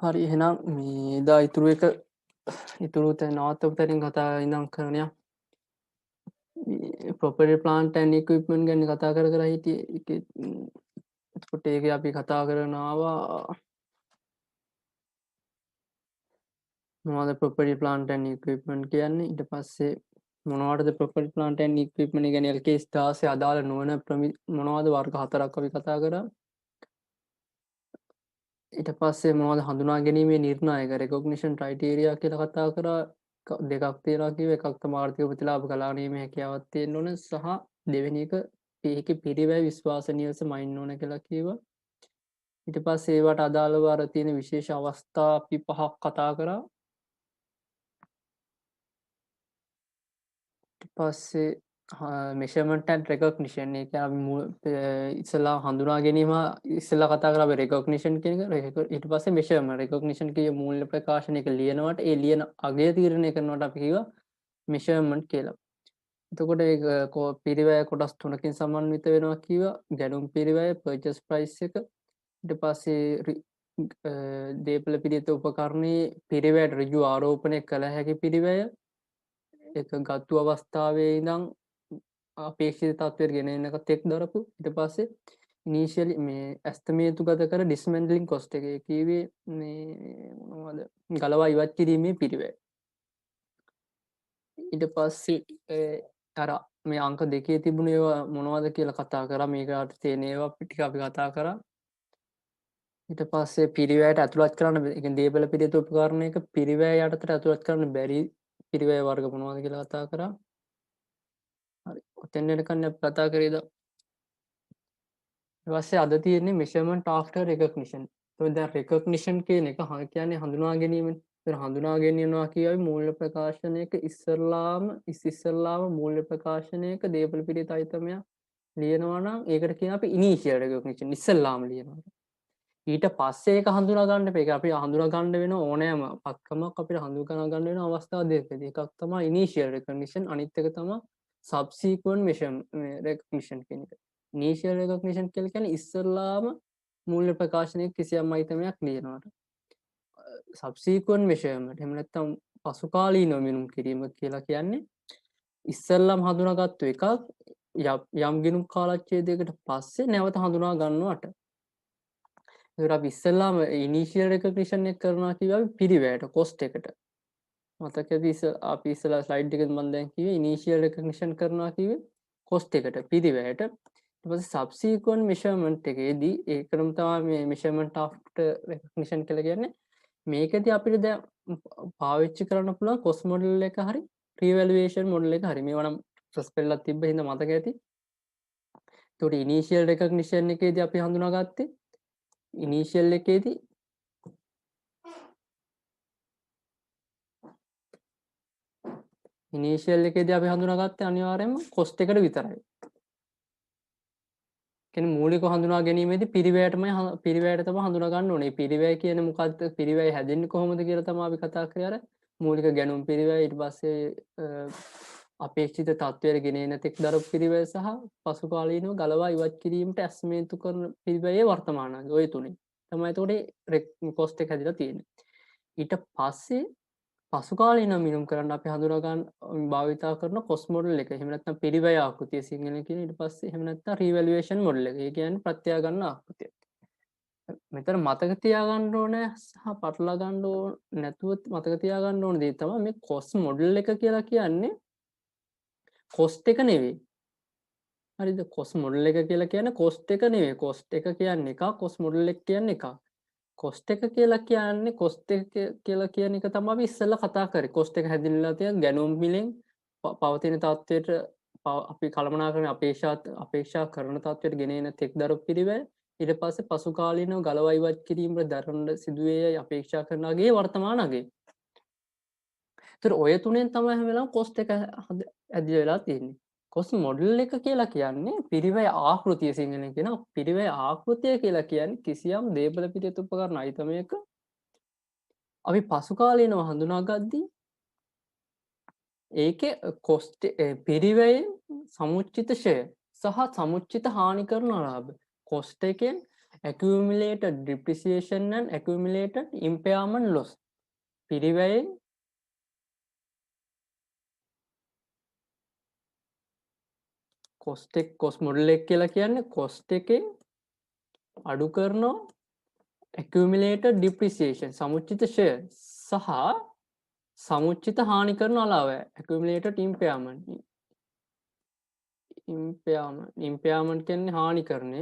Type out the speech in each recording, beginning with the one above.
හරි එහෙනම් මේ එදා ඉතුරු නවත්තපු තැනින් කතා ඉඳන් කරනවා. ප්‍රොපර්ටි ප්ලාන්ට් ඇන්ඩ් ඉක්විප්මන්ට් ගැන කතා කර හිටියේ. එතකොට ඒකේ අපි කතා කරගෙන ආවා මොනවද ප්‍රොපර්ටි ප්ලාන්ට් ඇන්ඩ් ඉක්විප්මන්ට් කියන්නේ. ඊට පස්සේ මොනවටද ප්‍රොපර්ටි ප්ලාන්ට් ඇන්ඩ් ඉක්විප්මන්ට් කියන්නේ LKS 16 අදාළ නොවන මොනවද වර්ග හතරක් අපි කතා කරා. ඊට පස්සේ මොනවද හඳුනා ගැනීමේ නිර්ණායක රෙකොග්නිෂන් ක්‍රයිටීරියා කියලා කතා කරා. දෙකක් තියෙනවා කිව්වේ. එකක් තමයි ආර්ථික ප්‍රතිලාභ ගලාණීමේ හැකියාවක් තියෙන්න ඕන සහ දෙවෙනි එක ඒකේ පිරිවැය විශ්වාසනීය ලෙස මයින්න ඕන කියලා කිව්වා. ඊට පස්සේ ඒවට අදාළව අර තියෙන විශේෂ අවස්ථා අපි පහක් කතා කරා. ඊට පස්සේ මෙෂර්මන්ට් ඇන්ඩ් රෙකොග්නිෂන් ඒ කියන්නේ ඉස්සලා හඳුනා ගැනීම ඉස්සලා කතා කරා අපි රෙකොග්නිෂන් කියන එක. ඊට පස්සේ මෙෂර්මන්ට් රෙකොග්නිෂන් කිය මූල්‍ය ප්‍රකාශනයක ලියනවට ඒ ලියන අගය තීරණය කරනවට අපි කිව්වා මෙෂර්මන්ට් කියලා. එතකොට ඒක පිරිවැය කොටස් තුනකින් සමන්විත වෙනවා කිව්වා. ගැනුම් පිරිවැය, පර්චේස් ප්‍රයිස් එක. ඊට පස්සේ දේපල පිරිත උපකරණයේ පිරිවැයට ඍජු ආරෝපණය කළ හැකි පිරිවැය. ඒක ගත්තු අවස්ථාවේ ඉඳන් අපේක්ෂිත තත්ත්වයට ගෙන එන්නක තෙක් දරපු. ඊට පස්සේ ඉනිෂියලි මේ ඇස්තමේතු ගත කර ඩිස්මැන්ටලින් කොස්ට් එක කිව්වේ මේ මොනවද? ගලවා ඉවත් කිරීමේ පිරිවැය. ඊට පස්සේ අර මේ අංක දෙකේ තිබුණ ඒවා මොනවද කියලා කතා කරා. මේකට තියෙන ඒවා ටික අපි කතා කරා. ඊට පස්සේ පිරිවැයට ඇතුළත් කරන්න ඒ කියන්නේ දේපල පිරිත උපකරණයක පිරිවැය යටතට ඇතුළත් කරන්න බැරි පිරිවැය වර්ග මොනවද කියලා කතා කරා. හරි. ඔතෙන් එනකන් අපි කතා කරේද? ඊට පස්සේ අද තියෙන්නේ measurement after recognition. ඒතකොට දැන් recognition කියන එක කියන්නේ හඳුනා ගැනීමනේ. ඒතර හඳුනා ගැනීමනවා කියවි මූල්‍ය ප්‍රකාශනයක ඉස්සෙල්ලාම මූල්‍ය ප්‍රකාශනයක දේපල පිරිත අයිතමයක් ලියනවා නම් ඒකට කියන අපි initial recognition ඉස්සෙල්ලාම ලියනවා. ඊට පස්සේ ඒක හඳුනා ගන්න එපා. ඒක අපි හඳුනා ගන්න වෙන ඕනෑම පත්කමක් අපිට හඳුනා ගන්න වෙන අවස්ථා දෙකකදී. එකක් තමයි initial recognition අනිත් එක තමයි subsequent recognition කියන එක. initial recognition කියලා කියන්නේ ඉස්සෙල්ලාම මූල්‍ය ප්‍රකාශනයක කිසියම් අයිතමයක් ලියනවාට. subsequent measurement එහෙම නැත්නම් පසුකාලීනව මිනුම් කිරීම කියලා කියන්නේ ඉස්සෙල්ලාම හඳුනාගත්තු එකක් යම් ගිණුම් කාලච්ඡේදයකට පස්සේ නැවත හඳුනා ගන්නවට. ඒකට අපි ඉස්සෙල්ලාම ඉනිෂියල් රෙකග්නිෂන් එක කරනවා කිව්වා පිරිවැයට කොස්ට් එකට. මතකද අපි ඉස්සෙල්ලා ස්ලයිඩ් එකෙන් මම දැන් කිව්වේ ඉනිෂියල් රෙකග්නිෂන් කරනවා කිව්වේ කොස්ට් එකට පිරිවැයට. ඊට පස්සේ සබ්සික්වෙන්ට් මෙෂර්මන්ට් එකේදී ඒකම තමයි මේ මෙෂර්මන්ට් ආෆ්ටර් රෙකග්නිෂන් කියලා කියන්නේ. මේකදී අපිට දැන් පාවිච්චි කරන්න පුළුවන් කොස් මොඩල් එක හරි රීවැලුවේෂන් මොඩල් එක හරි. මේවා නම් ට්‍රස් පෙළක් තිබ්බ හින්දා මතක ඇති. ඒකට ඉනිෂියල් රෙකග්නිෂන් එකේදී අපි හඳුනාගත්තේ ඉනිෂියල් එකේදී ඉනිෂියල් එකේදී අපි හඳුනාගත්තේ අනිවාර්යයෙන්ම කොස්ට් එකට විතරයි. කියන්නේ මූලික හඳුනා ගැනීමේදී පිරිවැයට තමයි හඳුනා ගන්න ඕනේ. පිරිවැය කියන්නේ මොකද්ද? පිරිවැය හැදෙන්නේ කොහොමද කියලා තමයි අපි කතා කරේ අර මූලික ගැනුම් පිරිවැය ඊට පස්සේ අපේක්ෂිත තත්ත්වයට ගෙන එන තෙක් දරපු පිරිවැය සහ පසු කාලීනව ගලවා ඉවත් කිරීමට ඇස්මේන්තු කරන පිරිවැයේ වර්තමානංග ඔය තුනේ. තමයි එතකොට කොස්ට් එක හැදිලා තියෙන්නේ. ඊට පස්සේ පසුකාලීනව මිනුම් කරන්න අපි හඳුනා ගන්න භාවිතා කරන කොස් මොඩල් එක. එහෙම නැත්නම් පිරිවැය ආකෘතිය සිංහලෙන් කියන ඊට පස්සේ එහෙම නැත්නම් රීවැලුවේෂන් මොඩල් එක. ඒ කියන්නේ ප්‍රත්‍යා ගන්න ආකෘතිය. මෙතන මතක තියාගන්න ඕනේ සහ පටලවා ගන්න ඕන නැතුව මතක තියාගන්න ඕන දේ තමයි මේ කොස් මොඩල් එක කියලා කියන්නේ කොස්ට් එක නෙවෙයි. හරිද? කොස් මොඩල් එක කියලා කියන්නේ කොස්ට් එක නෙවෙයි. කොස්ට් එක කියන්නේ එකක්, කොස් මොඩල් එක කියන්නේ එකක්. කොස්ට් එක කියලා කියන්නේ කොස්ට් එක කියලා කියන එක තමයි අපි ඉස්සෙල්ලා කතා කරේ. කොස්ට් එක හැදිලා තියෙන ගැනුම් මිලෙන් පවතින තත්ත්වයට අපි කළමනාකරන අපේක්ෂා කරන තත්ත්වයට ගෙන එන තෙක් දරපු පිරිවැය ඊට පස්සේ පසු කාලීනව ගලවා ඉවත් කිරීමට දරන සිදුවේ අපේක්ෂා කරන අගේ වර්තමාන අගේ. ඒතර ඔය තුනෙන් තමයි හැම වෙලාවෙම කොස්ට් එක ඇදිලා වෙලා තියෙන්නේ. කොස් මොඩල් එක කියලා කියන්නේ පිරිවැය ආකෘතිය සිංහලෙන් කියන පිරිවැය ආකෘතිය කියලා කියන්නේ කිසියම් දේපල පිටියත් උපකරණ අයිතමයක අපි පසු කාලීනව හඳුනාගද්දී ඒකේ කොස්ට් පිරිවැයෙන් සමුච්චිත ෂය සහ සමුච්චිත හානි කරන ලාභ කොස්ට් එකෙන් accumulated depreciation and accumulated impairment loss. පිරිවැයෙන් cost model එක කියලා කියන්නේ cost එකෙන් අඩු කරනවා accumulated depreciation සමුච්චිත ෂය සහ සමුච්චිත හානි කරන අලාව accumulated impairment කියන්නේ හානි කරණය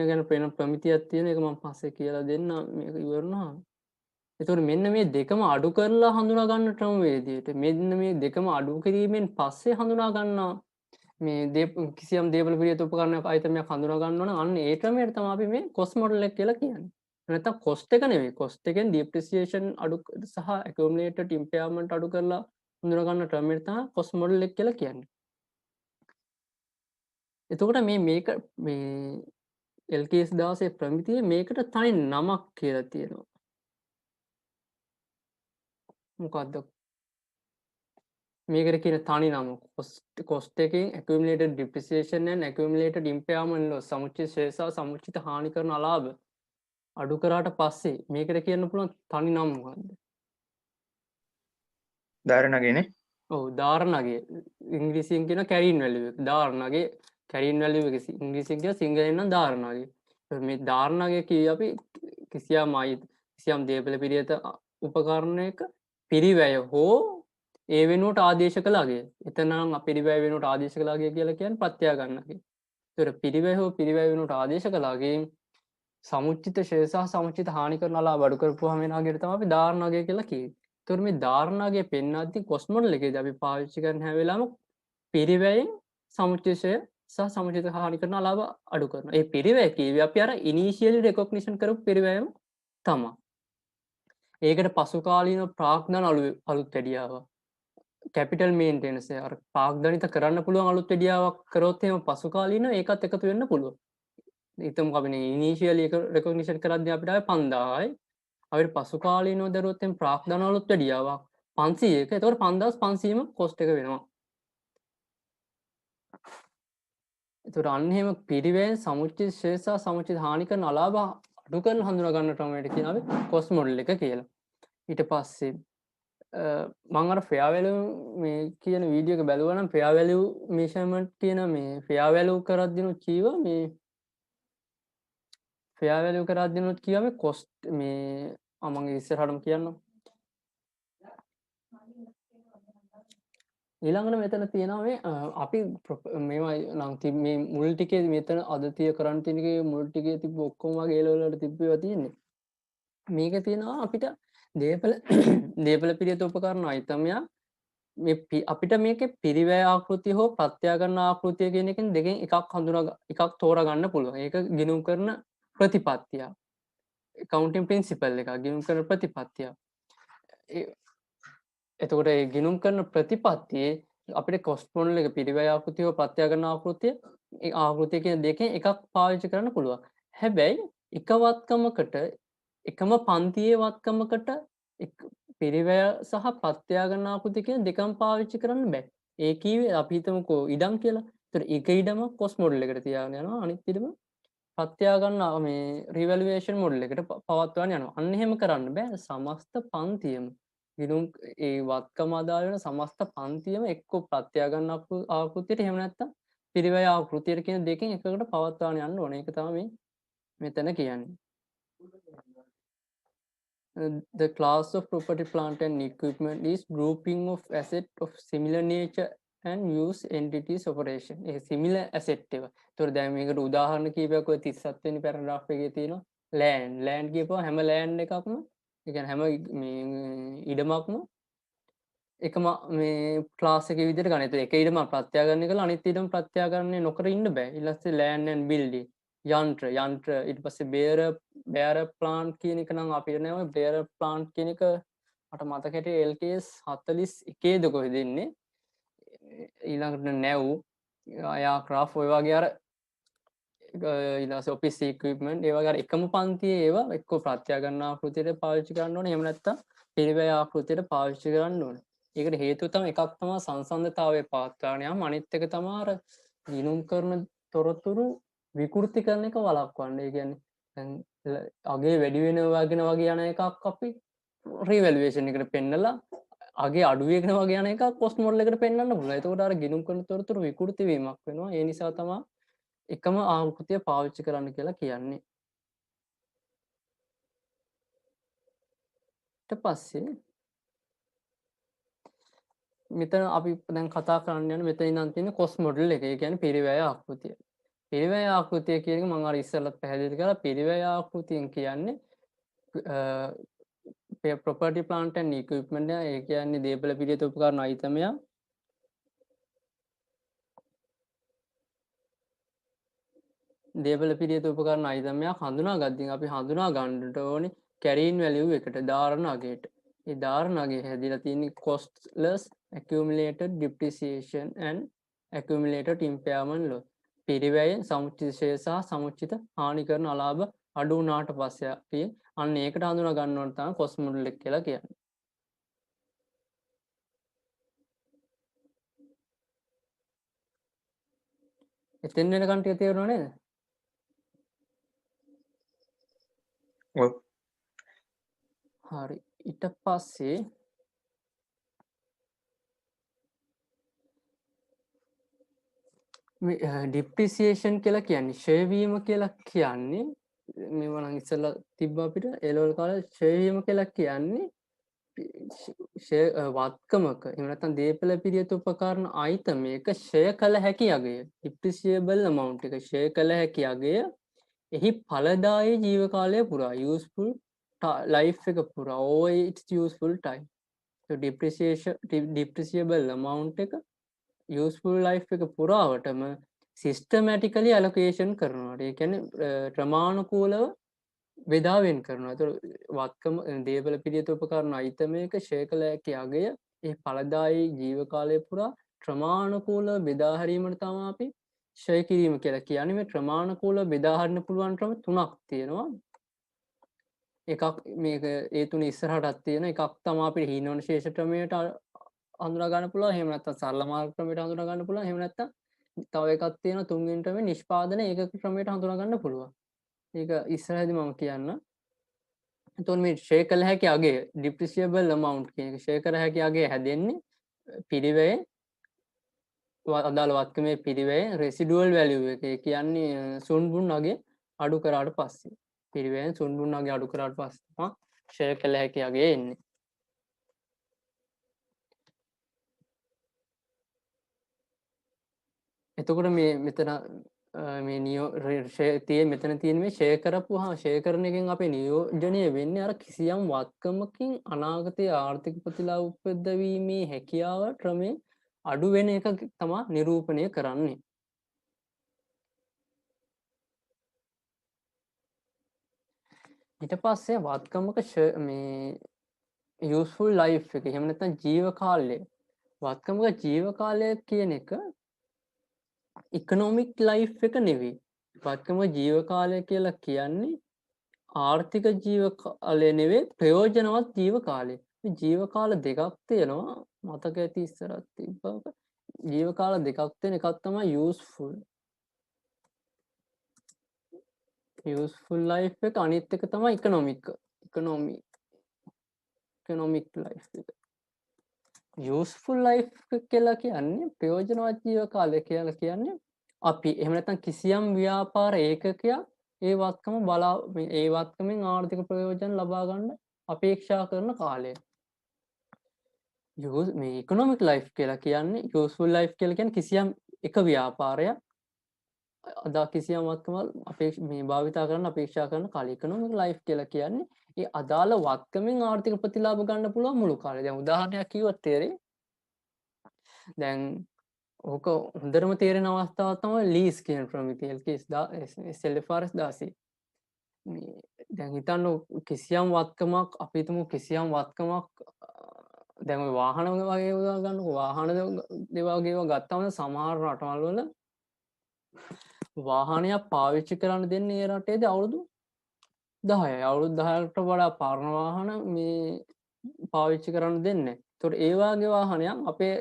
ගැන පෙන ප්‍රමිතියක් තියෙන එක මම පස්සේ කියලා දෙන්න මේක ඉවරනවා. එතකොට මෙන්න මේ දෙකම අඩු කරලා හඳුනා ගන්න ක්‍රමවේදයට මෙන්න මේ දෙකම අඩු කිරීමෙන් පස්සේ හඳුනා ගන්නවා මේ කිසියම් දේපල පිළිවෙත උපකරණයක් ආයතනයක් හඳුනා ගන්න ඕන අන්න ඒ ක්‍රමයට තමයි අපි මේ cost model එක කියලා කියන්නේ. නැත්නම් cost එක නෙවෙයි cost එකෙන් depreciation අඩු සහ accumulated impairment අඩු කරලා හඳුනා ගන්න ක්‍රමයට තමයි cost model එක කියලා කියන්නේ. එතකොට මේක මේ LKS 16 ප්‍රමිතියේ මේකට තනි නමක් කියලා තියෙනවා. මොකද්ද? මේකට කියන තනි නම cost එකෙන් accumulated depreciation and accumulated impairment loss සමුච්චිත ෂය සහ සමුච්චිත හානි කරන අලාභ අඩු කරාට පස්සේ මේකට කියන්න පුළුවන් තනි නම මොකද්ද? ධාරණගේනේ. ඔව් ධාරණගේ ඉංග්‍රීසියෙන් කියන carrying value එක. ධාරණගේ carrying value එක ඉංග්‍රීසියෙන් කියන සිංහලෙන් නම් ධාරණගේ. මේ ධාරණගේ කිය අපි කිසියම් දේපල පිළිවෙත උපකරණයක පිරිවැය හෝ ඒ වෙනුවට ආදේශ කළ අගය. එතන නම් පිරිවැය වෙනුවට ආදේශ කළ අගය කියලා කියන්නේ ප්‍රත්‍යා ගන්න අගය. ඒතර පිරිවැය හෝ පිරිවැය වෙනුවට ආදේශ කළ අගයෙන් සමුච්චිත ෂය සහ සමුච්චිත හානි කරන අලාභ අඩු කරපුවාම වෙන අගයට තමයි අපි ධාරණ අගය කියලා කියන්නේ. ඒතර මේ ධාරණ අගය පෙන්වද්දී cost model එකේදී අපි පාවිච්චි කරන හැම වෙලාවෙම පිරිවැයෙන් සමුච්චිත ෂය සහ සමුච්චිත හානි කරන අලාභ අඩු කරනවා. ඒ පිරිවැය කියවේ අපි අර initially recognition කරපු පිරිවැයම තමයි. ඒකට පසු කාලීන ප්‍රාග්ධන අලුත් වැඩියාවක්. කැපිටල් මේන්ටෙනන්ස් අර පාග්ධනිත කරන්න පුළුවන් අලුත් වැඩියාවක් කරොත් එහෙම පසු කාලීනව ඒකත් එකතු වෙන්න පුළුවන්. හිතමු අපි ඉනිෂියලි එක රෙකග්නිෂන් කරද්දී අපිට ආවේ 5000යි. අපිට පසු කාලීනව දරුවොත් එම් ප්‍රාග්ධන අලුත් වැඩියාවක් 500ක. ඒතකොට 5500ම කොස්ට් එක වෙනවා. ඒතකොට අන්න එහෙම පිරිවැයෙන් සමුච්චිත ෂය සහ සමුච්චිත හානි කරන අලාභ අඩු කරන හඳුනා ගන්න ක්‍රමයට කියන අපි cost model එක කියලා. ඊට පස්සේ මම අර fair value මේ කියන වීඩියෝ එක බැලුවා නම් fair value measurement කියන මේ fair value කරද්දිනුත් කීවා මේ fair value කරද්දිනුත් කීවා මේ cost මේ මම ඉස්සරහටම කියන්නම්. ඊළඟට මෙතන තියෙනවා මේ අපි මේවා නම් මේ මුල් ටිකේ මෙතන අද තිය කරන් තියෙන එකේ මුල් ටිකේ තිබ්බ ඔක්කොම වගේ A level වලට තිබ්බේවා තියෙන්නේ. මේක තියෙනවා අපිට දේපල පිළිවෙත උපකරණ අයිතමයක් මේ අපිට මේකේ පිරිවැය ආකෘතිය හෝ ප්‍රත්‍යාගන්න ආකෘතිය කියන එකෙන් දෙකෙන් එකක් තෝරා ගන්න පුළුවන්. ඒක ගිණුම් කරන ප්‍රතිපත්තිය. accounting principle එක ගිණුම් කරන ප්‍රතිපත්තිය. එතකොට ඒ ගිණුම් කරන ප්‍රතිපත්තියේ අපිට cost model එක පිරිවැය ආකෘතිය හෝ ප්‍රත්‍යාගන්න ආකෘතිය ඒ ආකෘතිය කියන දෙකෙන් එකක් පාවිච්චි කරන්න පුළුවන්. හැබැයි එක වත්කමකට එකම පන්තියේ වත්කමකට පිරිවැය සහ ප්‍රත්‍යාගන්න ආකෘතිය කියන දෙකම පාවිච්චි කරන්න බෑ. ඒ කිව්වේ අපි හිතමුකෝ ඉඩම් කියලා. ඒතර එක ඉඩම cost model එකට තියාගෙන යනවා. අනිත් ඉඩම ප්‍රත්‍යාගන්න මේ revaluation model එකට පවත්වාගෙන යනවා. අන්න එහෙම කරන්න බෑ. සමස්ත පන්තියම ගිණුම් ඒ වත්කම අදාළ වෙන සමස්ත පන්තියම එක්ක ප්‍රත්‍යාගන්න ආකෘතියට එහෙම නැත්නම් පිරිවැය ආකෘතියට කියන දෙකෙන් එකකට පවත්වාගෙන යන්න ඕනේ. ඒක තමයි මෙතන කියන්නේ. The class of property, plant and equipment is grouping of asset of similar nature and use entities operation. A similar asset එක. ඒතකොට දැන් මේකට උදාහරණ කීපයක් ඔය 37 වෙනි පැරග්‍රාෆ් එකේ තියෙනවා. land කියපුවා හැම land එකක්ම ඒ කියන්නේ හැම මේ ඉඩමක්ම එකම මේ ක්ලාස් එකේ විදිහට ගන්න. ඒතකොට එක ඉඩම ප්‍රත්‍යාගන්න කළා අනිත් ඉඩම ප්‍රත්‍යාගන්නේ නොකර ඉන්න බෑ. ඊට පස්සේ land and building යන්ත්‍ර ඊට පස්සේ bearer plant කියන එක නම් අපිට නෑ ඔය bearer plant කියන එක මට මතක හිටියේ LKS 41 ද කොහෙද ඉන්නේ ඊළඟට නැව් aircraft ඔය වගේ අර ඊළඟට office equipment ඒ වගේ අර එකම පන්තියේ ඒවා එක්ක ප්‍රත්‍යාගන්න ආකෘතියට පාවිච්චි කරන්න ඕනේ එහෙම නැත්නම් පිරිවැය ආකෘතියට පාවිච්චි කරන්න ඕනේ. ඒකට හේතුව තමයි එකක් තමයි සංසන්දතාවයේ පවත්වාගෙන යාම අනිත් එක තමයි අර ගිණුම් කරන තොරතුරු විකෘති කරන එක වළක්වන්න. ඒ කියන්නේ දැන් අගේ වැඩි වෙනවා වගේ යන එකක් අපි රිවැලුවේෂන් එකට පෙන්නලා අගේ අඩු වෙගෙන වගේ යන එකක් කොස්ට් මොඩල් එකට පෙන්වන්න පුළුවන්. එතකොට අර ගිණුම් කරන තොරතුරු විකෘති වීමක් වෙනවා. ඒ නිසා තමයි එකම ආකෘතිය පාවිච්චි කරන්න කියලා කියන්නේ. ඊට පස්සේ මෙතන අපි දැන් කතා කරන්න යන මෙතන ඉඳන් තියෙන කොස්ට් මොඩල් එක. ඒ කියන්නේ පිරිවැය ආකෘතිය. පිරිවැය ආකෘතිය කියන එක මම අර ඉස්සෙල්ලත් පැහැදිලි කළා. පිරිවැය ආකෘතියෙන් කියන්නේ property plant and equipment ඒ කියන්නේ දේපල පිළිවෙත උපකරණ අයිතමය දේපල පිළිවෙත උපකරණ අයිතමයක් හඳුනා ගද්දී අපි හඳුනා ගන්නට ඕනේ carrying value එකට ධාරණ අගයට. ඒ ධාරණ අගය හැදිලා තියෙන්නේ costless accumulated depreciation and accumulated impairment loss. පිරිවැයෙන් සමුච්චිත ශේෂ සහ සමුච්චිත හානි කරන අලාභ අඩු වුණාට පස්සේ අපි අන්න ඒකට හඳුනා ගන්න ඕන තමයි cost model එක කියලා කියන්නේ. එතෙන් වෙනකන් ටික තේරුණා නේද? ඔව්. හරි. ඊට පස්සේ ඩිප්‍රිසියේෂන් කියලා කියන්නේ ක්ෂය වීම කියලා කියන්නේ මේවා නම් ඉස්සෙල්ලා තිබ්බ අපිට ඒ ලෙවල් කාලේ ක්ෂය වීම කියලා කියන්නේ වත්කමක එහෙම නැත්නම් දේපල පිළිවෙත උපකරණ අයිතමයක ක්ෂය කළ හැකි අගය depreciable amount එක ක්ෂය කළ හැකි අගය එහි ඵලදායී ජීව කාලය පුරා useful life එක පුරා over its useful time. So depreciable amount එක useful life එක පුරාවටම systematically allocation කරනවා. ඒ කියන්නේ ක්‍රමානුකූලව බෙදා වෙන් කරනවා. ඒතර වත්කම දේපල පිළිවෙත උපකරණ අයිතමයක ක්ෂය කළ හැකි අගය ඒ ඵලදායී ජීව කාලය පුරා ක්‍රමානුකූලව බෙදා හැරීමට තමයි අපි ක්ෂය කිරීම කියලා කියන්නේ. මේ ක්‍රමානුකූලව බෙදා හරින්න පුළුවන් ක්‍රම තුනක් තියෙනවා. එකක් මේක ඒ තුන ඉස්සරහටත් තියෙන එකක් තමයි අපිට හීනවන ශේෂ ක්‍රමයට හඳුනා ගන්න පුළුවන්. එහෙම නැත්නම් සරල මාර්ග ක්‍රමයට හඳුනා ගන්න පුළුවන්. එහෙම නැත්නම් තව එකක් තියෙනවා තුන්වෙනි ක්‍රමේ නිෂ්පාදන ඒකක ක්‍රමයට හඳුනා ගන්න පුළුවන්. ඒක ඉස්සරහදී මම කියන්න. එතකොට මේ ක්ෂය කළ හැකි අගය depreciable amount කියන එක ක්ෂය කර හැකි අගය හැදෙන්නේ පිරිවැයේ අදාළ වත්කමේ පිරිවැයේ residual value එක. ඒ කියන්නේ සුන්බුන් අගය අඩු කරාට පස්සේ පිරිවැයෙන් සුන්බුන් අගය අඩු කරාට පස්සේ තමයි ක්ෂය කළ හැකි අගය එන්නේ. එතකොට මේ මෙතන මේ මෙතන තියෙන මේ ෂෙයා කරපුවා ෂෙයා කරන එකෙන් අපේ නියෝජනය වෙන්නේ අර කිසියම් වත්කමකින් අනාගතයේ ආර්ථික ප්‍රතිලාභ උපදවීමේ හැකියාව ක්‍රමේ අඩු වෙන එක තමයි නිරූපණය කරන්නේ. ඊට පස්සේ වත්කමක මේ useful life එක එහෙම නැත්නම් ජීව කාලය වත්කමක ජීව කාලය කියන එක ඉකනොමික් ලයිෆ් එක නෙවෙයි. වත්කම ජීව කාලය කියලා කියන්නේ ආර්ථික ජීව කාලය නෙවෙයි ප්‍රයෝජනවත් ජීව කාලය. මේ ජීව කාල දෙකක් තියෙනවා. මතක ඇති ඉස්සරත් තිබ්බක. ජීව කාල දෙකක් තියෙන එකක් තමයි useful life එක අනිත් එක තමයි economic life එක. useful life කියලා කියන්නේ ප්‍රයෝජනවත් ජීව කාලය කියලා කියන්නේ අපි එහෙම නැත්නම් කිසියම් ව්‍යාපාර ඒකකයක් ඒ වත්කමෙන් ආර්ථික ප්‍රයෝජන ලබා ගන්න අපේක්ෂා කරන කාලය. මේ ඉකොනොමික් ලයිෆ් කියලා කියන්නේ යූස්ෆුල් ලයිෆ් කියලා කියන්නේ කිසියම් එක ව්‍යාපාරයක් අදා කිසියම් වත්කමක් මේ භාවිතා කරන්න අපේක්ෂා කරන කාලය. ඉකොනොමික් ලයිෆ් කියලා කියන්නේ ඒ අදාළ වත්කමෙන් ආර්ථික ප්‍රතිලාභ ගන්න පුළුවන් මුළු කාලය. දැන් උදාහරණයක් කිව්වොත් තේරෙයි. දැන් ඕක හොඳටම තේරෙන අවස්ථාවක් තමයි ලීස් කියන ප්‍රමිතිය SLFRS 16. දැන් හිතන්න කිසියම් වත්කමක් අපි හිතමු කිසියම් වත්කමක් දැන් ඔය වාහන වගේ උදා ගන්නකො වාහන වගේ ඒවා ගත්තම සමහර රටවල් වල වාහනයක් පාවිච්චි කරන්න දෙන්නේ ඒ රටේදී අවුරුදු 10යි. අවුරුදු 10කට වඩා පරණ වාහන මේ පාවිච්චි කරන්න දෙන්නේ ඒතකොට ඒ වගේ වාහනයක් අපේ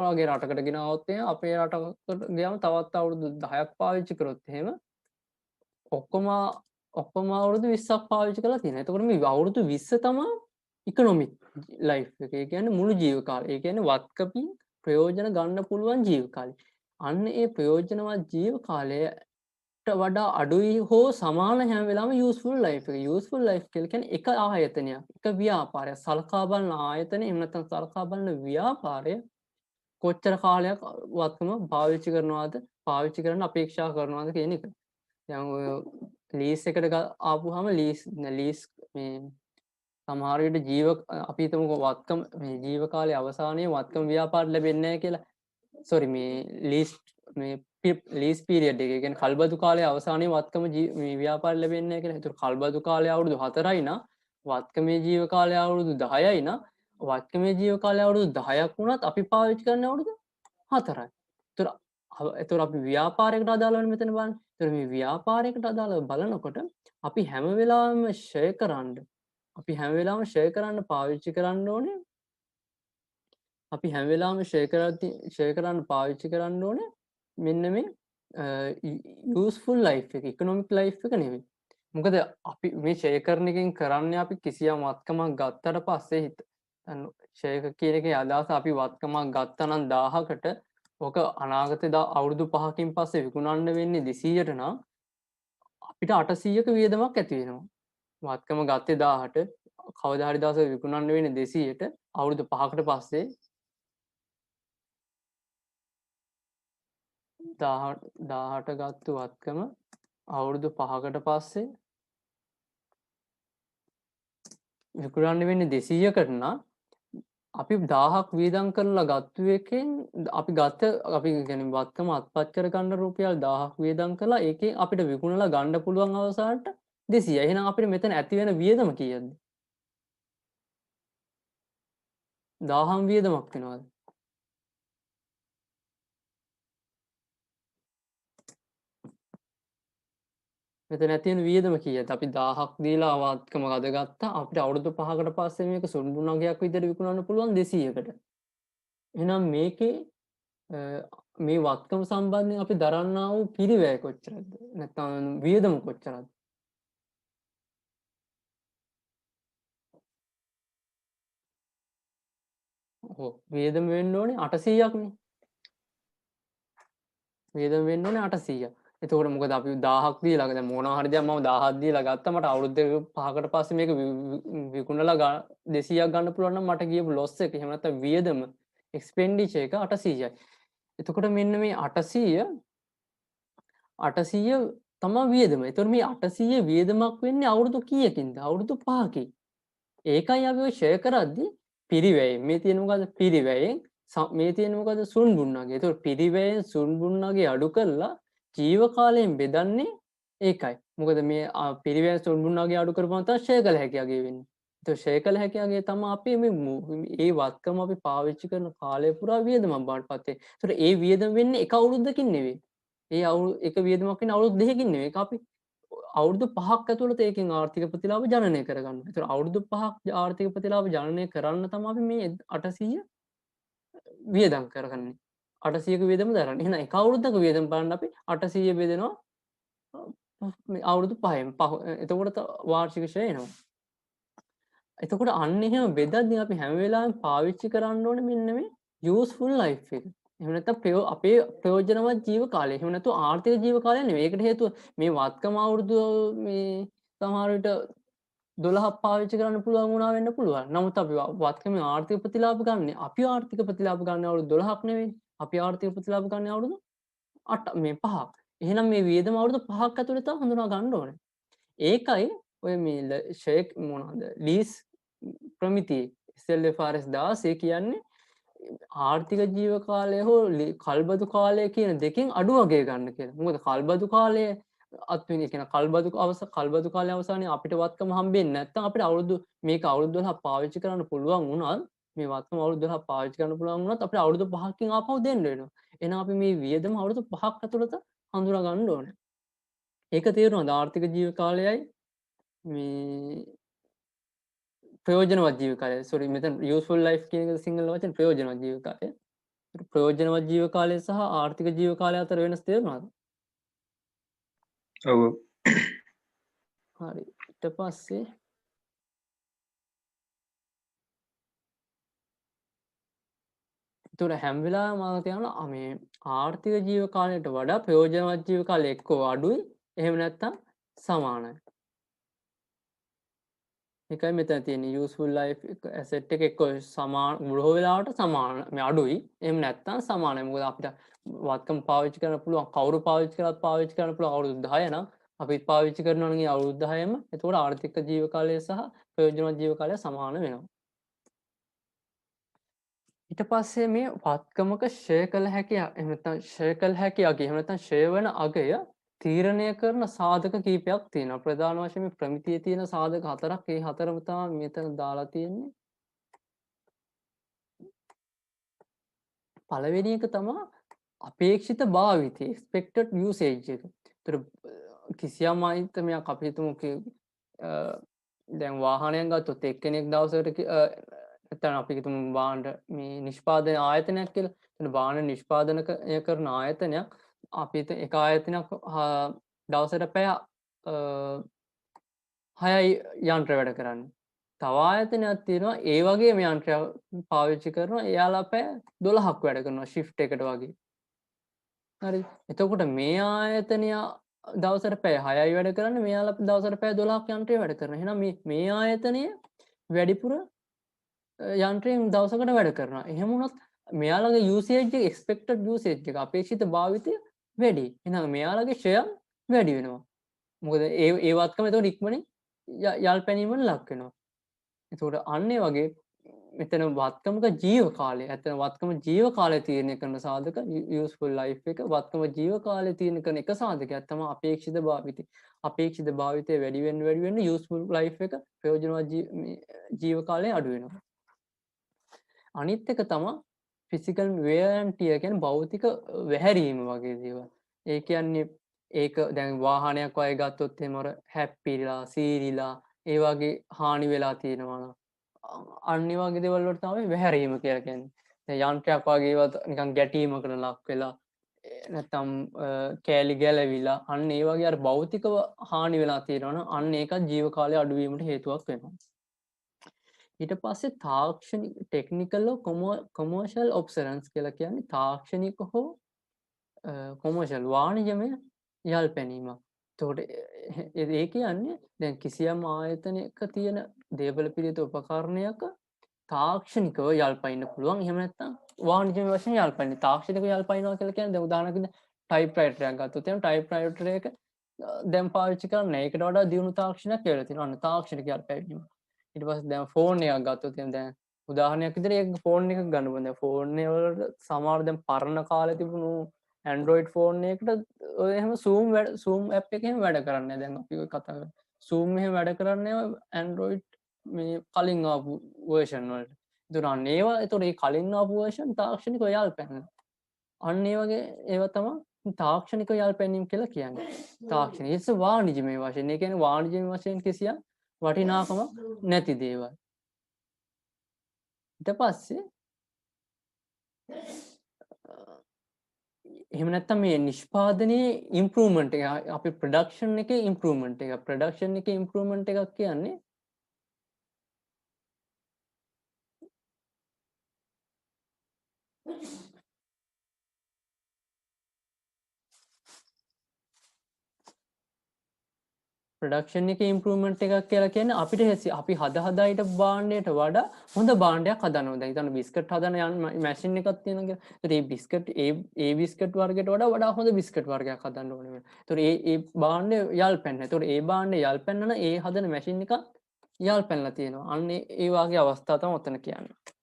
වගේ රටකට ගෙනාවොත් එහෙම අපේ රටකට ගියාම තවත් අවුරුදු 10ක් පාවිච්චි කරොත් එහෙම ඔක්කොම ඔක්කොම අවුරුදු 20ක් පාවිච්චි කරලා තියෙනවා. එතකොට මේ අවුරුදු 20 තමා ඉකොනොමික් ලයිෆ් එක. ඒ කියන්නේ මුළු ජීව කාලය. ඒ කියන්නේ වත්කමින් ප්‍රයෝජන ගන්න පුළුවන් ජීව කාලය. අන්න ඒ ප්‍රයෝජනවත් ජීව කාලයට වඩා අඩුයි හෝ සමාන හැම වෙලාවෙම යූස්ෆුල් ලයිෆ් එක. යූස්ෆුල් ලයිෆ් කියලා කියන්නේ එක ආයතනයක්, එක ව්‍යාපාරයක්. සලකා බලන ආයතනය එහෙම නැත්නම් සලකා බලන ව්‍යාපාරය කොච්චර කාලයක් වත්කම පාවිච්චි කරනවාද, පාවිච්චි කරන්න අපේක්ෂා කරනවාද කියන එක. දැන් ඔය ලීස් එකට ආපුවාම ලීස් මේ සමහර විට අපි හිතමුකෝ වත්කම මේ ජීව කාලයේ අවසානයේ වත්කම ව්‍යාපාර ලැබෙන්නේ නැහැ කියලා. සෝරි මේ ලීස් පීරියඩ් එක. ඒ කියන්නේ කල්බදු කාලයේ අවසානයේ වත්කම මේ ව්‍යාපාර ලැබෙන්නේ නැහැ කියලා. ඒතර කල්බදු කාලය අවුරුදු 4යි නා වත්කමේ ජීව කාලය අවුරුදු 10යි නා වත්කමේ ජීව කාලය අවුරුදු 10ක් වුණත් අපි පාවිච්චි කරන අවුරුදු 4යි. ඒතර අපි ව්‍යාපාරයකට අදාළවනේ මෙතන බලන්නේ. ඒතර මේ ව්‍යාපාරයකට අදාළව බලනකොට අපි හැම වෙලාවෙම ෂෙයා කරන්න පාවිච්චි කරන්න ඕනේ. අපි හැම වෙලාවෙම ෂෙයා කරන්න පාවිච්චි කරන්න ඕනේ. මෙන්න මේ යූස්ෆුල් ලයිෆ් එක, ඉකොනොමික් ලයිෆ් එක නෙවෙයි. මොකද අපි මේ ෂෙයා කරන එකෙන් කරන්නේ අපි කිසියම් වත්කමක් ගත්තට පස්සේ ෂෙයා කියන එකේ අදහස අපි වත්කමක් ගත්තා නම් 1000කට ඕක අනාගතේ අවුරුදු 5කින් පස්සේ විකුණන්න වෙන්නේ 200ට නම් අපිට 800ක වියදමක් ඇති වෙනවා. වත්කම ගත්තේ 1000ට කවදා හරි දවසක විකුණන්න වෙන්නේ 200ට අවුරුදු 5කට පස්සේ 1000ට ගත්තු වත්කම අවුරුදු 5කට පස්සේ විකුණන්න වෙන්නේ 200කට නම් අපි 1000ක් වියදම් කරලා ගත්තු එකෙන් අපි කියන්නේ වත්කම අත්පත් කර ගන්න රුපියල් 1000ක් වියදම් කළා ඒකෙන් අපිට විකුණලා ගන්න පුළුවන් අවසානට 200. එහෙනම් අපිට මෙතන ඇති වෙන වියදම කීයද? 1000ම් වියදමක් වෙනවද? මෙතන ඇති වෙන වියදම කීයද? අපි 1000ක් දීලා වත්කම අදගත්තා. අපිට අවුරුදු 5කට පස්සේ මේක සුන්බුන් නගයක් විදිහට විකුණන්න පුළුවන් 200කට. එහෙනම් මේකේ මේ වත්කම සම්බන්ධයෙන් අපි දරන්නා වූ පිරිවැය කොච්චරද? නැත්නම් වියදම කොච්චරද? ඔව් වියදම වෙන්න ඕනේ 800ක් නේ. වියදම වෙන්න ඕනේ 800ක්. එතකොට මොකද අපි 1000ක් දීලා දැන් මොනවා හරි දෙයක් මම 1000ක් දීලා ගත්තා මට අවුරුදු 5කට පස්සේ මේක විකුණලා 200ක් ගන්න පුළුවන් නම් මට ගියපු ලොස් එක එහෙම නැත්නම් වියදම එක්ස්පෙන්ඩිචර් එක 800යි. එතකොට මෙන්න මේ 800 තමයි වියදම. එතකොට මේ 800 වියදමක් වෙන්නේ අවුරුදු කීයකින්ද? අවුරුදු 5කින්. ඒකයි අපි ඔය ෂෙයා කරද්දී පිරිවැයෙන් මේ තියෙන මොකද්ද? පිරිවැයෙන් මේ තියෙන මොකද්ද? සුන්බුන්නගේ. එතකොට පිරිවැයෙන් සුන්බුන්නගේ අඩු කරලා ජීව කාලයෙන් බෙදන්නේ ඒකයි. මොකද මේ පිරිවැයෙන් සුන්බුන්නගේ අඩු කරපුවම තමයි ෂෙයා කළ හැකි යගේ වෙන්නේ. එතකොට ෂෙයා කළ හැකි යගේ තමයි අපි මේ වත්කම අපි පාවිච්චි කරන කාලය පුරා වියදමක් බවට පත් වෙන්නේ. එතකොට ඒ වියදම වෙන්නේ එක අවුරුද්දකින් නෙවෙයි. එක වියදමක් වෙන්නේ අවුරුදු 2කින් නෙවෙයි. ඒක අපි අවුරුදු 5ක් ඇතුළත ඒකෙන් ආර්ථික ප්‍රතිලාභ ජනනය කරගන්න. ඒතර අවුරුදු 5ක් ආර්ථික ප්‍රතිලාභ ජනනය කරන්න තමයි අපි මේ 800 වියදම් කරගන්නේ. 800ක වියදම දරන්නේ. එහෙනම් එක අවුරුද්දක වියදම බලන්න අපි 800 බෙදෙනවා මේ අවුරුදු 5න්. එතකොට වාර්ෂික ෂෙයා එනවා. එතකොට අන්න එහෙම බෙදද්දී අපි හැම වෙලාවෙම පාවිච්චි කරන්න ඕනේ මෙන්න මේ යූස්ෆුල් ලයිෆ් එක. එහෙම නැත්නම් අපේ ප්‍රයෝජනවත් ජීව කාලය. එහෙම නැත්නම් ආර්ථික ජීව කාලය නෙවෙයි. ඒකට හේතුව මේ වත්කම අවුරුදු මේ සමහර විට 12ක් පාවිච්චි කරන්න පුළුවන් වුණා වෙන්න පුළුවන්. නමුත් අපි වත්කමේ ආර්ථික ප්‍රතිලාභ ගන්න අපි ආර්ථික ප්‍රතිලාභ ගන්න අවුරුදු 12ක් නෙවෙයි. අපි ආර්ථික ප්‍රතිලාභ ගන්න අවුරුදු 8 මේ 5ක්. එහෙනම් මේ වියදම අවුරුදු 5ක් ඇතුළත හඳුනා ගන්න ඕනේ. ඒකයි ඔය මේ ෂේක් මොනවද ලීස් ප්‍රමිතිය SLFRS 16 කියන්නේ ආර්ථික ජීව කාලය හෝ කල්බදු කාලය කියන දෙකෙන් අඩු වගේ ගන්න කියලා. මොකද කල්බදු කාලය අත්විඳි කියන කල්බදු කාලය අවසානයේ අපිට වත්කම හම්බෙන්නේ නැත්නම් අපිට මේක අවුරුදු 12ක් පාවිච්චි කරන්න පුළුවන් වුණත් මේ වත්කම අවුරුදු 12ක් පාවිච්චි කරන්න පුළුවන් වුණත් අපිට අවුරුදු 5කින් ආපහු දෙන්න වෙනවා. එහෙනම් අපි මේ වියදම අවුරුදු 5ක් ඇතුළත හඳුනා ගන්න ඕනේ. ඒක තේරුණාද? ආර්ථික ජීව කාලයයි මේ ප්‍රයෝජනවත් ජීව කාලය. sorry මෙතන useful life කියන එක සිංහල වචන ප්‍රයෝජනවත් ජීව කාලය. ප්‍රයෝජනවත් ජීව කාලය සහ ආර්ථික ජීව කාලය අතර වෙනස තේරුණාද? ඔව්. හරි. ඊට පස්සේ ඒතර හැම වෙලාවෙම මම කියනවා මේ ආර්ථික ජීව කාලයට වඩා ප්‍රයෝජනවත් ජීව කාලය එක්කෝ අඩුයි. එහෙම නැත්නම් සමානයි. ඒකයි මෙතන තියෙන්නේ useful life asset එක එක්ක සමාන බොහෝ වෙලාවට සමාන මේ අඩුයි. එහෙම නැත්නම් සමානයි. මොකද අපිට වත්කම් පාවිච්චි කරන්න පුළුවන් කවුරු පාවිච්චි කරත් පාවිච්චි කරන්න පුළුවන් අවුරුදු 10 නම් අපිත් පාවිච්චි කරනවා නම් ඒ අවුරුදු 10ම එතකොට ආර්ථික ජීව කාලය සහ ප්‍රයෝජනවත් ජීව කාලය සමාන වෙනවා. ඊට පස්සේ මේ වත්කමක ෂය කළ හැකි එහෙම නැත්නම් ෂය කළ හැකි අගය එහෙම නැත්නම් ෂය වෙන අගය තීරණය කරන සාධක කීපයක් තියෙනවා. ප්‍රධාන වශයෙන් මේ ප්‍රමිතියේ තියෙන සාධක හතරක්. ඒ හතරම තමයි මෙතන දාලා තියෙන්නේ. පළවෙනි එක තමයි අපේක්ෂිත භාවිතය expected usage එක. ඒතර කිසියම් අයිතමයක් අපි හිතමු දැන් වාහනයක් ගත්තොත් එක්කෙනෙක් දවසකට නැත්නම් අපි හිතමු වාහන මේ නිෂ්පාදන ආයතනයක් කියලා. එතන වාහන නිෂ්පාදනය කරන ආයතනයක් අපි එක ආයතනයක් දවසට පැය 6යි යන්ත්‍ර වැඩ කරන්නේ. තව ආයතනයක් තියෙනවා ඒ වගේම යන්ත්‍රයක් පාවිච්චි කරනවා. එයාලා පැය 12ක් වැඩ කරනවා shift එකට වගේ. හරි. එතකොට මේ ආයතනය දවසට පැය 6යි වැඩ කරන්නේ. මෙයාලා දවසට පැය 12ක් යන්ත්‍රය වැඩ කරනවා. එහෙනම් මේ ආයතනය වැඩිපුර යන්ත්‍රයෙන් දවසකට වැඩ කරනවා. එහෙම වුණොත් මෙයාලගේ usage එක expected usage එක අපේක්ෂිත භාවිතය වැඩි. එහෙනම් මෙයාලගේ ෂෙයා වැඩි වෙනවා. මොකද ඒ වත්කම එතකොට ඉක්මනින් යල් පැනීමට ලක් වෙනවා. එතකොට අන්න ඒ වගේ මෙතන වත්කමක ජීව කාලය. ඇත්තට වත්කම ජීව කාලය තීරණය කරන සාධක useful life එක වත්කම ජීව කාලය තීරණය කරන එක සාධකයක් තමයි අපේක්ෂිත භාවිතය. අපේක්ෂිත භාවිතය වැඩි වෙන්න useful life එක ප්‍රයෝජනවත් ජීව කාලය අඩු වෙනවා. අනිත් එක තමයි physical wear and tear කියන්නේ භෞතික වැහැරීම වගේ දේවල්. ඒ කියන්නේ ඒක දැන් වාහනයක් වගේ ගත්තොත් එහෙම අර හැප්පිලා, සීරිලා ඒ වගේ හානි වෙලා තියෙනවා නම් අන්න ඒ වගේ දේවල් වලට තමයි වැහැරීම කියලා කියන්නේ. දැන් යන්ත්‍රයක් වගේ ඒවා නිකන් ගැටීමකට ලක් වෙලා නැත්තම් කෑලි ගැලවිලා අන්න ඒ වගේ අර භෞතිකව හානි වෙලා තියෙනවා නම් අන්න ඒකත් ජීව කාලය අඩු වීමට හේතුවක් වෙනවා. ඊට පස්සේ තාක්ෂණික ටෙක්නිකල් කොමර්ෂල් ඔබ්සරන්ස් කියලා කියන්නේ තාක්ෂණික හෝ කොමර්ෂල් වාණිජමය යල් පැනීමක්. එතකොට ඒ කියන්නේ දැන් කිසියම් ආයතනයක තියෙන දේපල පිළිවෙත උපකරණයක තාක්ෂණිකව යල් පයින්න පුළුවන්. එහෙම නැත්නම් වාණිජමය වශයෙන් යල් පයින්න. තාක්ෂණිකව යල් පයින්නවා කියලා කියන්නේ දැන් උදාහරණයක් ටයිප්‍රයිටර් එකක් ගත්තොත් එහෙනම් ටයිප්‍රයිටර් එක දැන් පාවිච්චි කරන්නේ ඒකට වඩා දියුණු තාක්ෂණයක් කියලා තියෙනවා. අන්න තාක්ෂණික යල් පැනීම. ඊට පස්සේ දැන් ෆෝන් එකක් ගත්තොත් එහෙනම් දැන් උදාහරණයක් විදිහට ඒක ෆෝන් එකක් ගන්න පුළුවන්. දැන් ෆෝන් වල සමහර දැන් පරණ කාලේ තිබුණු Android ෆෝන් එකකට ඔය එහෙම zoom app එකෙන් වැඩ කරන්නේ. දැන් අපි ඔය කතා කරන්නේ zoom එහෙම වැඩ කරන්නේ Android මේ කලින් ආපු version වලට. ඒතර අන්න ඒවා ඒතර ඒ කලින් ආපු version තාක්ෂණික යල් පැනන. අන්න ඒ වගේ ඒවා තමයි තාක්ෂණික යල් පැනීම කියලා කියන්නේ. තාක්ෂණික ඉස්ස වාණිජමය වශයෙන්. ඒ කියන්නේ වාණිජමය වශයෙන් කිසියම් වටිනාකමක් නැති දේවල්. ඊට පස්සේ එහෙම නැත්නම් මේ නිෂ්පාදනයේ ඉම්ප්‍රූව්මන්ට් එක අපි ප්‍රොඩක්ෂන් එකේ ඉම්ප්‍රූව්මන්ට් එක ප්‍රොඩක්ෂන් එකේ ඉම්ප්‍රූව්මන්ට් එකක් කියන්නේ ප්‍රොඩක්ෂන් එකේ ඉම්ප්‍රූව්මන්ට් එකක් කියලා කියන්නේ අපිට අපි හදා හිටපු භාණ්ඩයට වඩා හොඳ භාණ්ඩයක් හදනවා. දැන් හිතන්න බිස්කට් හදන මැෂින් එකක් තියෙනවා කියලා. ඒතර මේ බිස්කට් ඒ බිස්කට් වර්ගයට වඩා හොඳ බිස්කට් වර්ගයක් හදන්න ඕනේ වෙනවා. ඒතර ඒ භාණ්ඩය යල් පැන්න. ඒතර ඒ භාණ්ඩය යල් පැන්න නම් ඒ හදන මැෂින් එක යල් පැනලා තියෙනවා. අන්න ඒ වගේ අවස්ථා තමයි ඔතන කියන්නේ.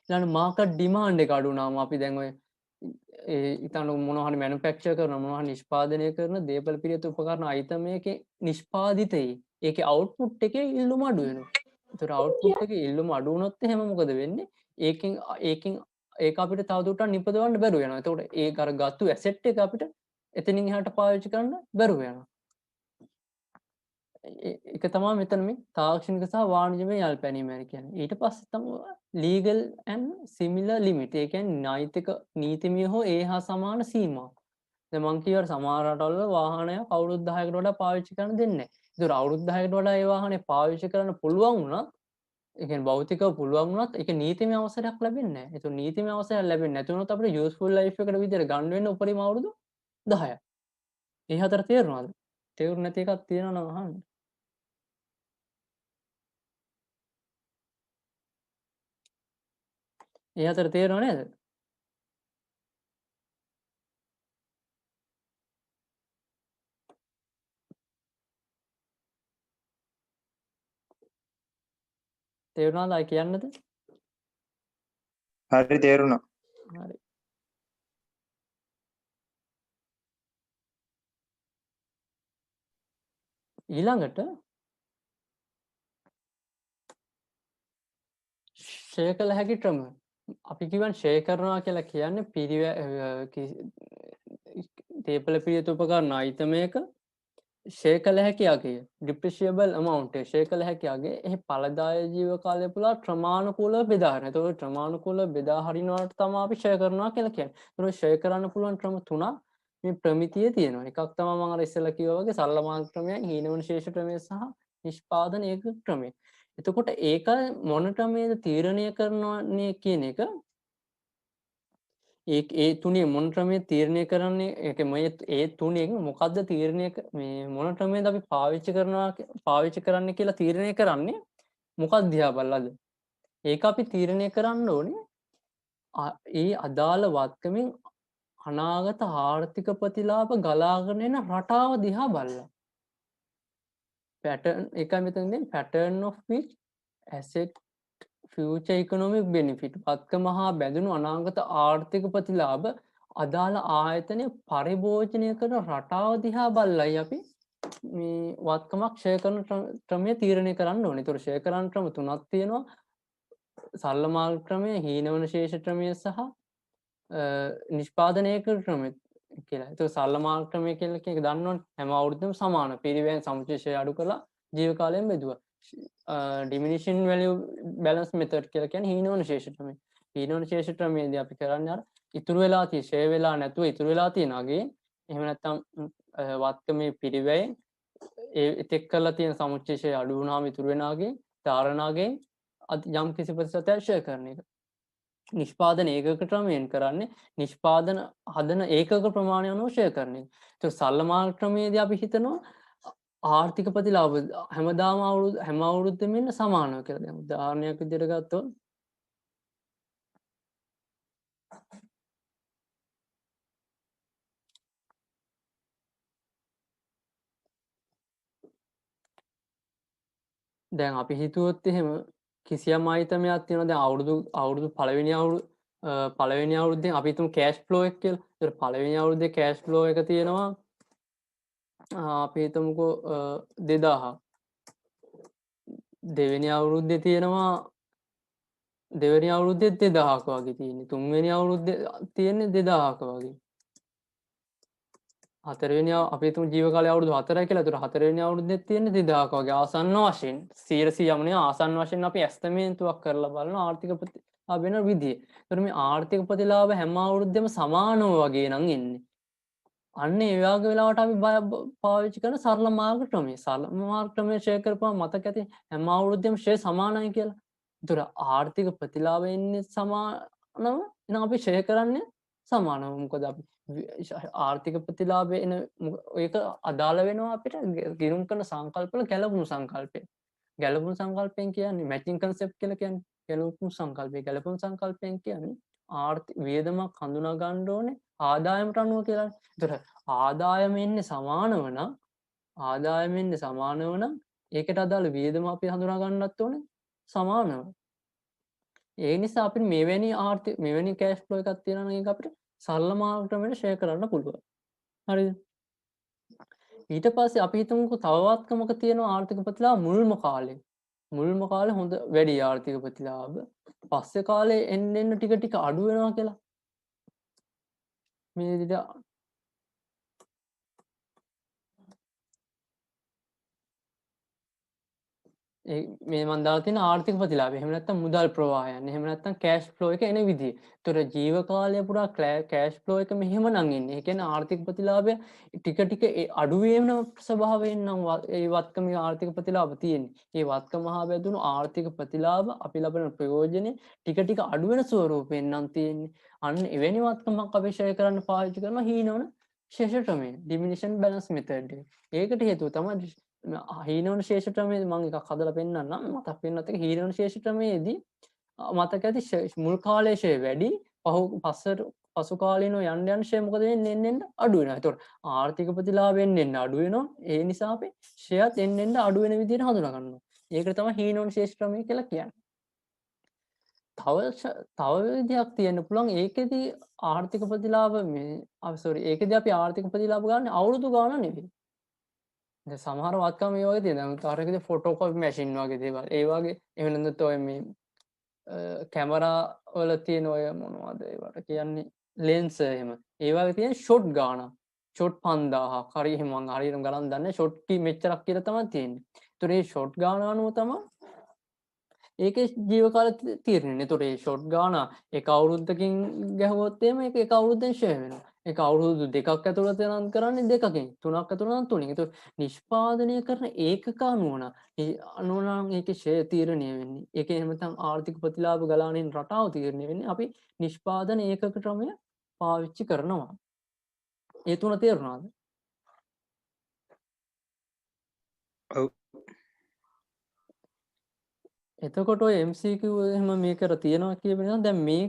ඊළඟ මාකට් ඩිමාන්ඩ් එක අඩු වුණාම අපි දැන් ඔය ඉතන මොනවා හරි මැනුෆැක්චර් කරන මොනවා හරි නිෂ්පාදනය කරන දේපල පිළිවෙත උපකරණ අයිටම් එකේ නිෂ්පාදිතයේ ඒකේ අවුට්පුට් එකේ ඉල්ලුම අඩු වෙනවා. ඒතර අවුට්පුට් එකේ ඉල්ලුම අඩු වුණොත් එහෙම මොකද වෙන්නේ? ඒකෙන් ඒක අපිට තවදුරටත් නිපදවන්න බැරුව යනවා. එතකොට ඒක අර ගත්තු ඇසෙට් එක අපිට එතනින් එහාට පාවිච්චි කරන්න බැරුව යනවා. ඒක තමා මෙතන මේ තාක්ෂණික සහ වාණිජමය යාල්පැනීම කියන්නේ. ඊට පස්සේ තමයි legal and similar limit. ඒ කියන්නේ නෛතික නීතිමය හෝ ඒ හා සමාන සීමා. දැන් මං කියවර සමහර රටවල වාහනයක් අවුරුදු 10කට වඩා පාවිච්චි කරන්න දෙන්නේ නැහැ. ඒතර අවුරුදු 10කට වඩා ඒ වාහනේ පාවිච්චි කරන්න පුළුවන් වුණත් ඒ කියන්නේ භෞතිකව පුළුවන් වුණත් ඒක නීතිමය අවසරයක් ලැබෙන්නේ නැහැ. ඒතර නීතිමය අවසරයක් ලැබෙන්නේ නැති වුණොත් අපිට useful life එකට විදියට ගන්න වෙන්නේ උපරිම අවුරුදු 10ක්. ඒ හතර තේරුණාද? තේරුම් නැති එකක් තියෙනවා නම් අහන්න. ඒ හතර තේරුණා නේද? තේරුණාද ආයි කියන්නද? හරි තේරුණා. හරි. ඊළඟට ෂෙයා කළ හැකි ක්‍රම. අපි කියවන ෂෙයා කරනවා කියලා කියන්නේ තේපල පිළියෙත උපකරණ ආයිතමයක ෂෙයා කළ හැකි අගය depreciable amount එක ෂෙයා කළ හැකි අගය එහි ඵලදාය ජීව කාලය පුරා ක්‍රමානුකූලව බෙදා හරිනවා. ඒතකොට ක්‍රමානුකූලව බෙදා හරිනවට තමයි අපි ෂෙයා කරනවා කියලා කියන්නේ. ඒතකොට ෂෙයා කරන්න පුළුවන් ක්‍රම තුනක් මේ ප්‍රමිතියේ තියෙනවා. එකක් තමයි මම අර ඉස්සෙල්ලා කිව්වා වගේ සරල මාර්ග ක්‍රමය, හීනවන ශේෂ ක්‍රමය සහ නිෂ්පාදන ඒක ක්‍රමය. එතකොට ඒක මොන ක්‍රමයේද තීරණය කරනවන්නේ කියන එක ඒ තුනේ මොන ක්‍රමයේ තීරණය කරන්නේ ඒක ඒ තුනෙන් මොකද්ද තීරණය මේ මොන ක්‍රමයේද අපි පාවිච්චි කරන්න කියලා තීරණය කරන්නේ මොකක්ද දිහා බලලාද ඒක අපි තීරණය කරන්න ඕනේ ඒ අදාළ වත්කමින් අනාගත ආර්ථික ප්‍රතිලාභ ගලාගෙන එන රටාව දිහා බලලා pattern එකයි මෙතනදී pattern of which asset future economic benefit වත්කම හා බැඳුණු අනාගත ආර්ථික ප්‍රතිලාභ අදාළ ආයතනය පරිභෝජනය කරන රටාව දිහා බලලයි අපි මේ වත්කමක් ක්ෂය කරන ක්‍රමය තීරණය කරන්න ඕනේ. ඒතකොට ක්ෂය කරන ක්‍රම තුනක් තියෙනවා. සරල මාර්ග ක්‍රමය, හීනවන ශේෂ ක්‍රමය සහ නිෂ්පාදනය ක්‍රමය කියලා. ඒතකොට සරල මාර්ග ක්‍රමය කියලා කියන එක දන්නවනේ. හැම අවුරුද්දම සමාන පිරිවැයෙන් සමුච්චය අඩු කරලා ජීව කාලයෙන් බෙදුවා. diminishing value balance method කියලා කියන්නේ හීනවන ශේෂ ක්‍රමය. හීනවන ශේෂ ක්‍රමයේදී අපි කරන්නේ අර ඉතුරු වෙලා තියෙන ෂේ වෙලා නැතුව ඉතුරු වෙලා තියෙන අගේ එහෙම නැත්නම් වත්කමේ පිරිවැයෙන් එතෙක් කරලා තියෙන සමුච්චය අඩු වුණාම ඉතුරු වෙන අගේ ධාරණාගේ යම් කිසි ප්‍රතිශතයක් ෂෙයා කරන එක. නිෂ්පාදන ඒකක ක්‍රමයෙන් කරන්නේ නිෂ්පාදන හදන ඒකක ප්‍රමාණය අනුව ෂෙයා කරන එක. ඒත් සරල මාර්ග ක්‍රමයේදී අපි හිතනවා ආර්ථික ප්‍රතිලාභ හැමදාම හැම අවුරුද්දෙම ඉන්න සමානව කියලා. දැන් උදාහරණයක් විදිහට ගත්තොත් දැන් අපි හිතුවොත් එහෙම කිසියම් ආයිතමයක් තියෙනවා දැන් අවුරුදු පළවෙනි අවුරුද්දෙන් අපි හිතමු කෑෂ් ෆ්ලෝ එක කියලා. ඒතර පළවෙනි අවුරුද්දේ කෑෂ් ෆ්ලෝ එක තියෙනවා අපි හිතමුකෝ 2000ක්. දෙවෙනි අවුරුද්දේ තියෙනවා දෙවෙනි අවුරුද්දේ 2000ක වගේ තියෙන්නේ. තුන්වෙනි අවුරුද්දේ තියෙන්නේ 2000ක වගේ. හතරවෙනි අපි හිතමු ජීව කාලය අවුරුදු 4යි කියලා. ඒතර හතරවෙනි අවුරුද්දේ තියෙන්නේ 2000ක වගේ ආසන්න වශයෙන් 100%ම නේ ආසන්න වශයෙන් අපි ඇස්තමේන්තුවක් කරලා බලන ආර්ථික ප්‍රතිලාභ වෙන විදිය. ඒතර මේ ආර්ථික ප්‍රතිලාභ හැම අවුරුද්දෙම සමානව වගේ නම් එන්නේ. අන්න ඒ වගේ වෙලාවට අපි පාවිච්චි කරන සරල මාර්ග ක්‍රමය. සරල මාර්ග ක්‍රමය ෂෙයා කරපුවම මතක ඇති හැම අවුරුද්දෙම ෂෙයා සමානයි කියලා. ඒතර ආර්ථික ප්‍රතිලාභ එන්නේ සමානව. එහෙනම් අපි ෂෙයා කරන්නේ සමානව. මොකද අපි ආර්ථික ප්‍රතිලාභ එන ඒක අදාළ වෙනවා අපිට ගිණුම් කරන සංකල්පවල ගැළපුණු සංකල්පය. ගැළපුණු සංකල්පයෙන් කියන්නේ මැචින් කන්සෙප්ට් කියලා කියන්නේ. ගැළපුණු සංකල්පය. ගැළපුණු සංකල්පයෙන් කියන්නේ වියදමක් හඳුනා ගන්න ඕනේ ආදායමට අනුව කියලා. ඒතර ආදායම එන්නේ සමානව නම් ඒකට අදාළ වියදම අපි හඳුනා ගන්නත් ඕනේ සමානව. ඒ නිසා අපිට මෙවැනි කෑෂ් ෆ්ලෝ එකක් තියෙනවා නම් ඒක අපිට සරල මාර්ග ක්‍රමයට ෂෙයා කරන්න පුළුවන්. හරිද? ඊට පස්සේ අපි හිතමුකෝ තව වත්කමක තියෙන ආර්ථික ප්‍රතිලාභ මුල්ම කාලේ. මුල්ම කාලේ හොඳ වැඩි ආර්ථික ප්‍රතිලාභ. පස්සේ කාලේ එන්න ටික ටික අඩු වෙනවා කියලා. මේ විදිහට මේ මන් දාලා තියෙන ආර්ථික ප්‍රතිලාභය. එහෙම නැත්නම් මුදල් ප්‍රවාහයන්. එහෙම නැත්නම් කෑෂ් ෆ්ලෝ එක එන විදිය. ඒතර ජීව කාලය පුරා කෑෂ් ෆ්ලෝ එක මෙහෙමනම් එන්නේ. ඒ කියන්නේ ආර්ථික ප්‍රතිලාභය ටික ටික අඩු වෙන ස්වභාවයෙන් නම් ඒ වත්කමේ ආර්ථික ප්‍රතිලාභ තියෙන්නේ. ඒ වත්කම හා බැඳුණු ආර්ථික ප්‍රතිලාභ අපි ලබන ප්‍රයෝජනේ ටික ටික අඩු වෙන ස්වරූපයෙන් නම් තියෙන්නේ. අන්න එවැනි වත්කමක් අපි ෂෙයා කරන්න පාවිච්චි කරන හීනවන ශේෂ ක්‍රමය. ඩිමිනිෂන් බැලන්ස් මෙතඩ් එක. ඒකට හේතුව තමයි හීනවන ශේෂ ක්‍රමයේ මම එකක් හදලා පෙන්නන්නම්. මතක් වෙන්නත් එක හීනවන ශේෂ ක්‍රමයේදී මතක ඇති මුල් කාලයේ ෂේ වැඩි පසු කාලීනව යන්න යන්න ෂේ මොකද වෙන්නේ එන්න අඩු වෙනවා. ඒතකොට ආර්ථික ප්‍රතිලාභයෙන් එන්න අඩු වෙනවා. ඒ නිසා අපි ෂෙයත් එන්න අඩු වෙන විදිහට හඳුනා ගන්නවා. ඒකට තමයි හීනවන ශේෂ ක්‍රමය කියලා කියන්නේ. තව විදිහක් තියෙන්න පුළුවන්. ඒකෙදි ආර්ථික ප්‍රතිලාභ ඒකෙදි අපි ආර්ථික ප්‍රතිලාභ ගන්න අවුරුදු ගාණක් නෙවෙයි. දැන් සමහර වත්කම් මේ වගේ තියෙනවා. උදාහරණයකට ෆොටෝකොපි මැෂින් වගේ දේවල්. ඒ වගේ එහෙම නැත්නම් ඔය මේ කැමරා වල තියෙන ඔය මොනවද ඒවට කියන්නේ ලෙන්ස් එහෙම. ඒ වගේ තියෙන ෂොට් ගාණක්. ෂොට් 5000ක් හරි එහෙම මම හරියටම ගණන් දන්නේ ෂොට් කී මෙච්චරක් කියලා තමයි තියෙන්නේ. ඒතර මේ ෂොට් ගාණ අනුව තමයි ඒකේ ජීව කාල තීරණය. ඒතකොට මේ ෂොට් ගාණ එක අවුරුද්දකින් ගැහුවොත් එහෙම ඒක එක අවුරුද්දෙන් ෂෙයා වෙනවා. ඒක අවුරුදු දෙකක් ඇතුළත නම් කරන්නේ දෙකකින්, තුනක් ඇතුළත නම් තුنين. ඒතකොට නිෂ්පාදනය කරන ඒකක අනුව නම් ඒකේ ෂෙයා තීරණය වෙන්නේ. ඒකේ එහෙම නැත්නම් ආර්ථික ප්‍රතිලාභ ගලානින් රටාව තීරණය වෙන්නේ අපි නිෂ්පාදන ඒකක ක්‍රමය පාවිච්චි කරනවා. ඒ තුන තේරුණාද? ඔව්. එතකොට ඔය MCQ එහෙම මේකර තියෙනවා කියපු නිසා දැන් මේ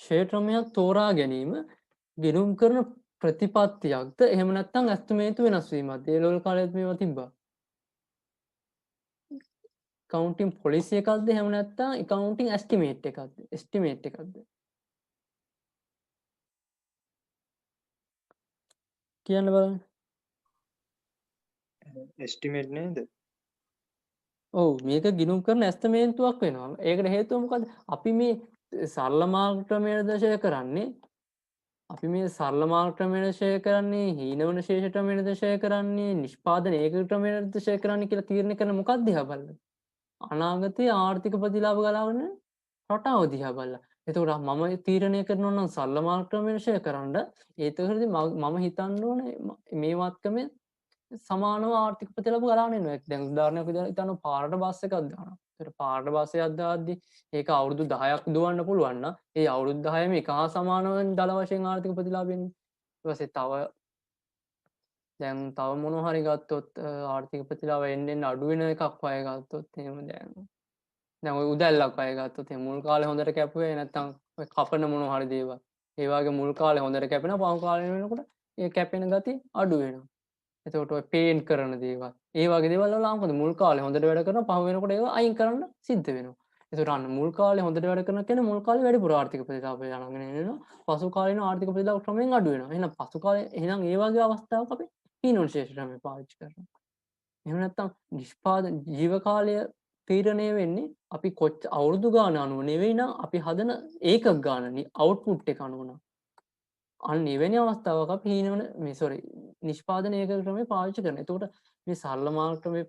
ෂෙයා ක්‍රමයක් තෝරා ගැනීම ගිණුම් කරන ප්‍රතිපත්තියක්ද එහෙම නැත්නම් ඇස්ටිමේට් වෙනස් වීමක්ද? ඒ ලෙවල් කාලෙත් මේවා තිබ්බා. accounting policy එකක්ද එහෙම නැත්නම් accounting estimate එකක්ද? estimate එකක්ද? කියන්න බලන්න. එස්ටිමේට් නේද? ඔව් මේක ගිණුම් කරන ඇස්තමේන්තුවක් වෙනවා. ඒකට හේතුව මොකද්ද? අපි මේ සරල මාර්ග ක්‍රමයට දශය කරන්නේ. අපි මේ සරල මාර්ග ක්‍රමයට දශය කරන්නේ, හීනවන ශේෂ ක්‍රමයට දශය කරන්නේ, නිෂ්පාදන ඒකක ක්‍රමයට දශය කරන්නේ කියලා තීරණය කරන මොකක්ද දිහා බලලා? අනාගතයේ ආර්ථික ප්‍රතිලාභ ගලාවන රටාව දිහා බලලා. එතකොට මම තීරණය කරනවා නම් සරල මාර්ග ක්‍රමයට දශය කරන්න. ඒතකොටදී මම හිතන්න ඕනේ මේ වත්කමේ සමානව ආර්ථික ප්‍රතිලාභ ගලාගෙන එනවා. දැන් උදාහරණයක් විදිහට හිතන්න පාරට බස් එකක් දානවා. ඒතර පාරට බස් එකක් දාද්දී ඒක අවුරුදු 10ක් දුවන්න පුළුවන් නම් ඒ අවුරුදු 10ම එක හා සමානව දල වශයෙන් ආර්ථික ප්‍රතිලාභ එන්නේ. ඊට පස්සේ තව මොනවා හරි ගත්තොත් ආර්ථික ප්‍රතිලාභ එන්න අඩු වෙන එකක් වගේ ගත්තොත් එහෙම දැන් ඔය උදැල්ලක් වගේ ගත්තොත් එහෙනම් මුල් කාලේ හොඳට කැපුවේ නැත්නම් ඔය කපන මොනවා හරි දේවල්. ඒ වගේ මුල් කාලේ හොඳට කැපෙනවා පහු කාලේ වෙනකොට ඒ කැපෙන ගතිය අඩු වෙනවා. එතකොට ඔය පේන්ට් කරන දේවල් ඒ වගේ දේවල් වල මොකද මුල් කාලේ හොඳට වැඩ කරනවා පහු වෙනකොට ඒවා අයින් කරන්න සිද්ධ වෙනවා. එතකොට අන්න මුල් කාලේ හොඳට වැඩ කරන කෙනා මුල් කාලේ වැඩිපුර ආර්ථික ප්‍රතිලාභ යනගෙන එනවා. පසු කාලේන ආර්ථික ප්‍රතිලාභ ක්‍රමයෙන් අඩු වෙනවා. එහෙනම් පසු කාලේ එහෙනම් ඒ වගේ අවස්ථාවක අපි හීනෝන් ශේෂ ක්‍රමය පාවිච්චි කරනවා. එහෙම නැත්නම් නිෂ්පාදන ජීව කාලය තීරණය වෙන්නේ අපි අවුරුදු ගාන අනුව නෙවෙයි නම් අපි හදන ඒකක ගාන අවුට්පුට් එක අනුව නම්. අන්න එවැනි අවස්ථාවක අපි නිෂ්පාදන ඒකක ක්‍රමය පාවිච්චි කරනවා. එතකොට මේ සරල මාර්ග ක්‍රමය